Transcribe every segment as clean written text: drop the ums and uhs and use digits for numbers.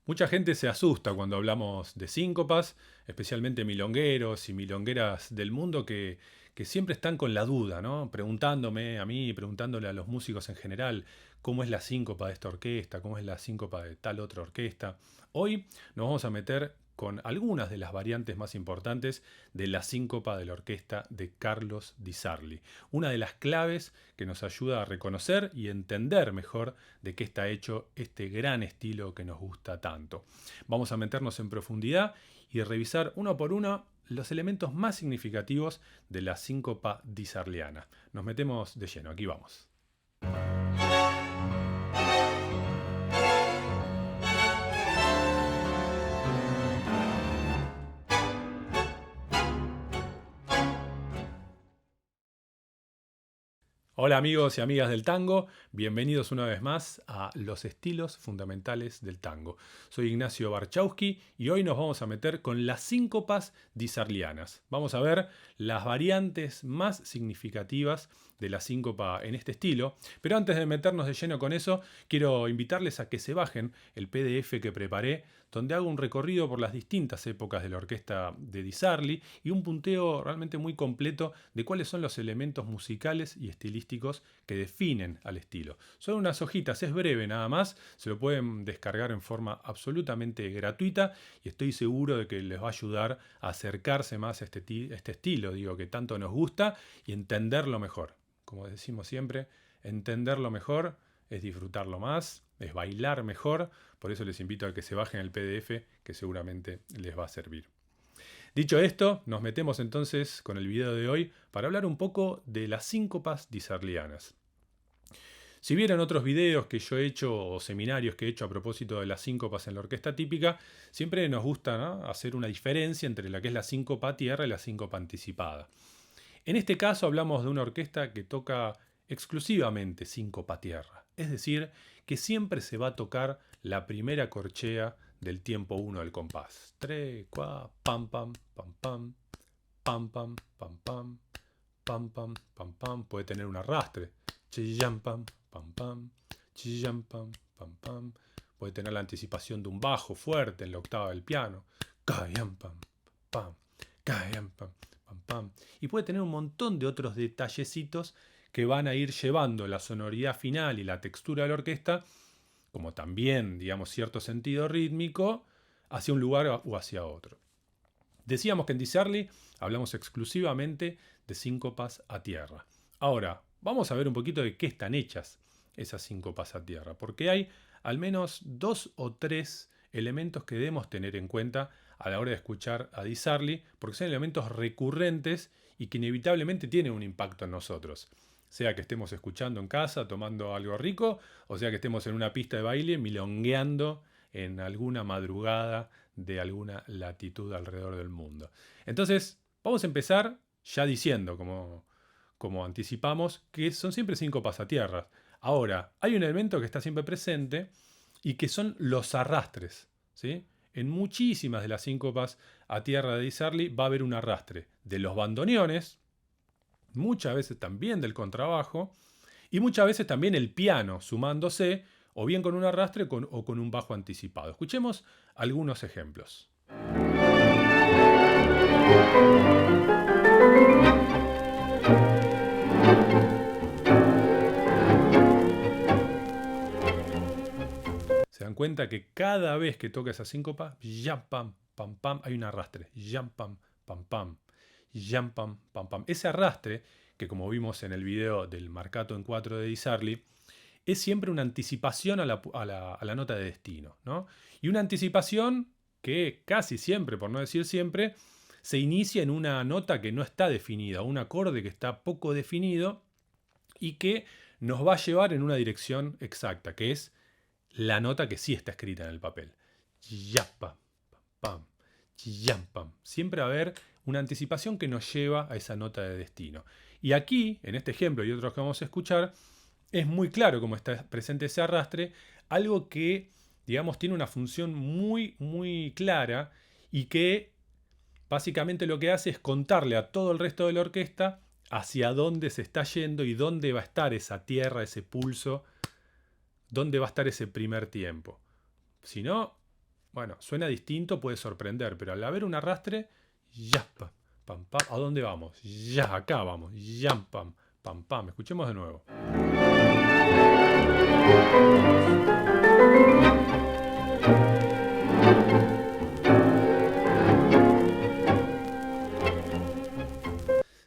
Mucha gente se asusta cuando hablamos de síncopas, especialmente milongueros y milongueras del mundo que siempre están con la duda, ¿no? Preguntándome a mí, preguntándole a los músicos en general, cómo es la síncopa de esta orquesta, cómo es la síncopa de tal otra orquesta. Hoy nos vamos a meter con algunas de las variantes más importantes de la síncopa de la orquesta de Carlos Di Sarli. Una de las claves que nos ayuda a reconocer y entender mejor de qué está hecho este gran estilo que nos gusta tanto. Vamos a meternos en profundidad y revisar uno por uno los elementos más significativos de la síncopa disarliana. Nos metemos de lleno, aquí vamos. Hola amigos y amigas del tango, bienvenidos una vez más a Los estilos fundamentales del tango. Soy Ignacio Barchowski y hoy nos vamos a meter con las síncopas disarlianas. Vamos a ver las variantes más significativas de la síncopa en este estilo, pero antes de meternos de lleno con eso, quiero invitarles a que se bajen el PDF que preparé, donde hago un recorrido por las distintas épocas de la orquesta de Di Sarli y un punteo realmente muy completo de cuáles son los elementos musicales y estilísticos que definen al estilo. Son unas hojitas, es breve nada más, se lo pueden descargar en forma absolutamente gratuita y estoy seguro de que les va a ayudar a acercarse más a este estilo, digo, que tanto nos gusta y entenderlo mejor. Como decimos siempre, entenderlo mejor es disfrutarlo más, es bailar mejor, por eso les invito a que se bajen el PDF que seguramente les va a servir. Dicho esto, nos metemos entonces con el video de hoy para hablar un poco de las síncopas disarlianas. Si vieron otros videos que yo he hecho o seminarios que he hecho a propósito de las síncopas en la orquesta típica, siempre nos gusta, ¿no?, hacer una diferencia entre la que es la síncopa a tierra y la síncopa anticipada. En este caso hablamos de una orquesta que toca exclusivamente síncopa a tierra, es decir, que siempre se va a tocar la primera corchea del tiempo 1 del compás. 3, 4, pam, pam, pam, pam, pam, pam, pam, pam, pam, pam, pam, pam. Puede tener un arrastre. Chillam, pam, pam, pam, chillam, pam, pam, pam. Puede tener la anticipación de un bajo fuerte en la octava del piano. Cayam, pam, pam, cayam, pam, pam, pam. Y puede tener un montón de otros detallecitos que van a ir llevando la sonoridad final y la textura de la orquesta, como también, digamos, cierto sentido rítmico, hacia un lugar o hacia otro. Decíamos que en Di Sarli hablamos exclusivamente de síncopas a tierra. Ahora, vamos a ver un poquito de qué están hechas esas síncopas a tierra, porque hay al menos 2 o 3 elementos que debemos tener en cuenta a la hora de escuchar a Di Sarli, porque son elementos recurrentes y que inevitablemente tienen un impacto en nosotros. Sea que estemos escuchando en casa, tomando algo rico, o sea que estemos en una pista de baile milongueando en alguna madrugada de alguna latitud alrededor del mundo. Entonces, vamos a empezar ya diciendo, como anticipamos, que son siempre síncopas a tierra. Ahora, hay un elemento que está siempre presente y que son los arrastres, ¿sí? En muchísimas de las síncopas a tierra de Di Sarli va a haber un arrastre de los bandoneones, muchas veces también del contrabajo, y muchas veces también el piano sumándose, o bien con un arrastre o con un bajo anticipado. Escuchemos algunos ejemplos. Se dan cuenta que cada vez que toca esa síncopa, yam pam, pam pam, hay un arrastre. Yam pam, pam pam, yam pam, pam pam. Ese arrastre, que como vimos en el video del marcato en 4 de Di Sarli, es siempre una anticipación a la nota de destino, ¿no? Y una anticipación que casi siempre, por no decir siempre, se inicia en una nota que no está definida, un acorde que está poco definido y que nos va a llevar en una dirección exacta, que es la nota que sí está escrita en el papel. Yapam, pam, yam, pam. Siempre va a haber una anticipación que nos lleva a esa nota de destino. Y aquí, en este ejemplo y otros que vamos a escuchar, es muy claro cómo está presente ese arrastre, algo que, digamos, tiene una función muy, muy clara y que básicamente lo que hace es contarle a todo el resto de la orquesta hacia dónde se está yendo y dónde va a estar esa tierra, ese pulso, dónde va a estar ese primer tiempo. Si no, Bueno, suena distinto, puede sorprender, pero al haber un arrastre, ya, pam, pam, pam, ¿a dónde vamos? Ya, acá vamos, ya, pam, pam, pam. Escuchemos de nuevo.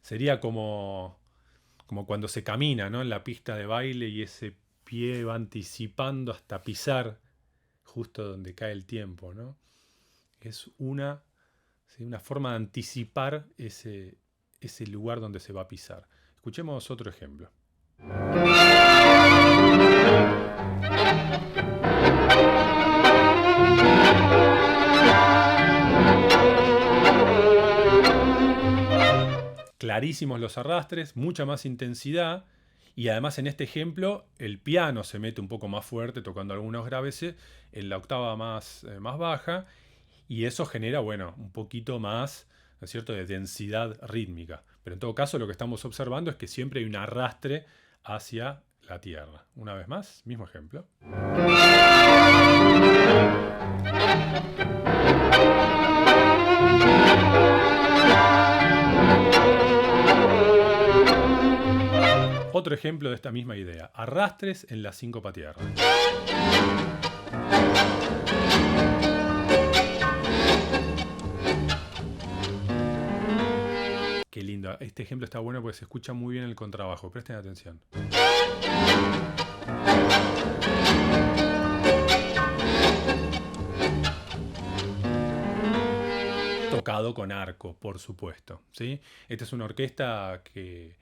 Sería como cuando se camina, ¿no? En la pista de baile y ese pie va anticipando hasta pisar justo donde cae el tiempo, ¿no? Es ¿sí? Una forma de anticipar ese lugar donde se va a pisar. Escuchemos otro ejemplo. Clarísimos los arrastres, mucha más intensidad y además en este ejemplo el piano se mete un poco más fuerte tocando algunos graves en la octava más baja y eso genera, bueno, un poquito más, ¿no es cierto?, de densidad rítmica. Pero en todo caso lo que estamos observando es que siempre hay un arrastre hacia la tierra. Una vez más, mismo ejemplo. Otro ejemplo de esta misma idea, arrastres en la síncopa tierra. Qué lindo, este ejemplo está bueno porque se escucha muy bien el contrabajo, presten atención. Tocado con arco, por supuesto, ¿sí? Esta es una orquesta que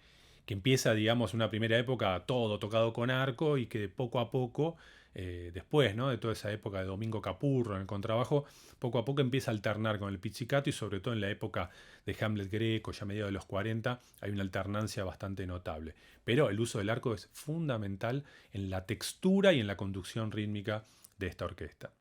empieza, digamos, una primera época todo tocado con arco y que poco a poco, después, ¿no?, de toda esa época de Domingo Capurro en el contrabajo, poco a poco empieza a alternar con el pizzicato y sobre todo en la época de Hamlet Greco, ya a mediados de los 40, hay una alternancia bastante notable. Pero el uso del arco es fundamental en la textura y en la conducción rítmica de esta orquesta.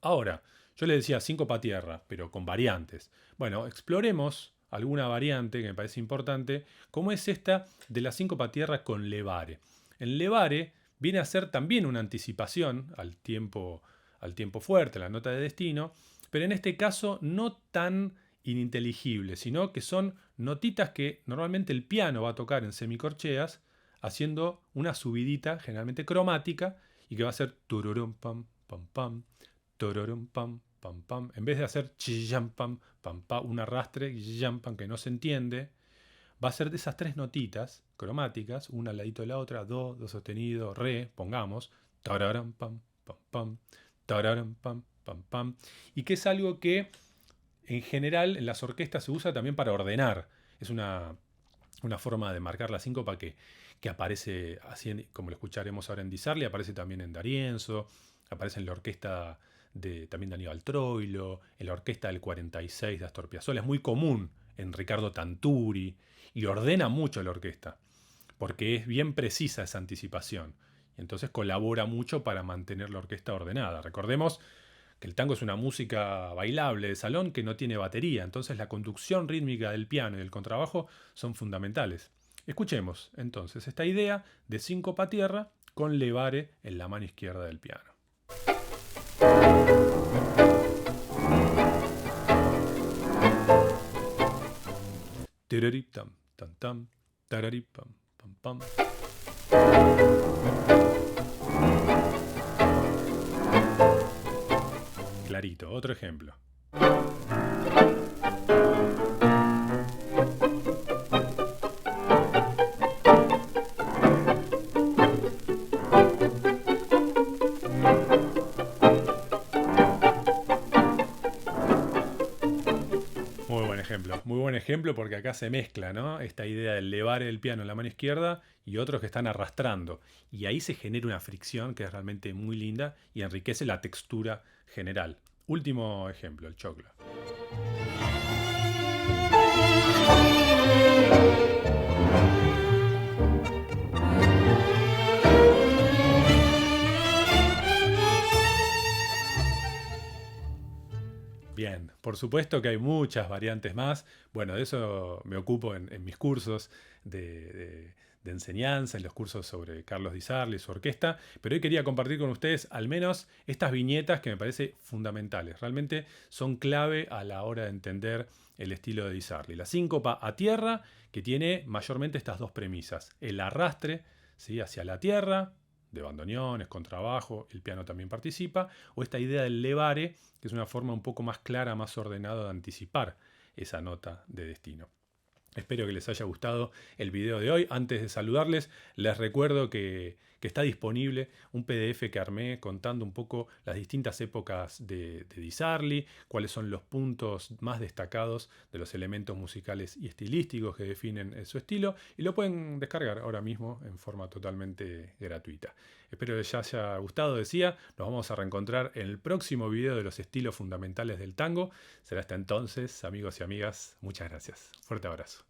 Ahora, yo le decía síncopa tierra, pero con variantes. Bueno, exploremos alguna variante que me parece importante, como es esta de la síncopa tierra con levare. El levare viene a ser también una anticipación al tiempo fuerte, la nota de destino, pero en este caso no tan ininteligible, sino que son notitas que normalmente el piano va a tocar en semicorcheas, haciendo una subidita generalmente cromática y que va a ser tururum pam pam pam, tururum pam pam pam. En vez de hacer chillam pam pam pam, un arrastre chillam pam que no se entiende, va a ser de esas tres notitas cromáticas, una al ladito de la otra, do sostenido, re, pongamos, tararam pam pam pam, tararam pam pam pam, y que es algo que en general en las orquestas se usa también para ordenar. Es una forma de marcar la síncopa que aparece así, como lo escucharemos ahora en Di Sarli, aparece también en D'Arienzo, aparece en la orquesta también de Aníbal Troilo, en la orquesta del 46 de Astor Piazzolla. Es muy común en Ricardo Tanturi y ordena mucho la orquesta porque es bien precisa esa anticipación y entonces colabora mucho para mantener la orquesta ordenada. Recordemos que el tango es una música bailable de salón que no tiene batería, entonces la conducción rítmica del piano y del contrabajo son fundamentales. Escuchemos entonces esta idea de síncopa tierra con levare en la mano izquierda del piano. Tirarip tam tam tam, tararip pam pam pam. Clarito, otro ejemplo. Muy buen ejemplo porque acá se mezcla, ¿no?, esta idea de elevar el piano en la mano izquierda y otros que están arrastrando. Y ahí se genera una fricción que es realmente muy linda y enriquece la textura general. Último ejemplo, el choclo. Bien, por supuesto que hay muchas variantes más. Bueno, de eso me ocupo en mis cursos de enseñanza en los cursos sobre Carlos Di Sarli y su orquesta, pero hoy quería compartir con ustedes al menos estas viñetas que me parecen fundamentales. Realmente son clave a la hora de entender el estilo de Di Sarli. La síncopa a tierra, que tiene mayormente estas dos premisas. El arrastre, ¿sí?, hacia la tierra, de bandoneones, contrabajo, el piano también participa, o esta idea del levare, que es una forma un poco más clara, más ordenada de anticipar esa nota de destino. Espero que les haya gustado el video de hoy. Antes de saludarles, les recuerdo que está disponible un PDF que armé contando un poco las distintas épocas de Di Sarli, cuáles son los puntos más destacados de los elementos musicales y estilísticos que definen su estilo, y lo pueden descargar ahora mismo en forma totalmente gratuita. Espero que les haya gustado, decía. Nos vamos a reencontrar en el próximo video de los estilos fundamentales del tango. Será hasta entonces, amigos y amigas. Muchas gracias. Fuerte abrazo.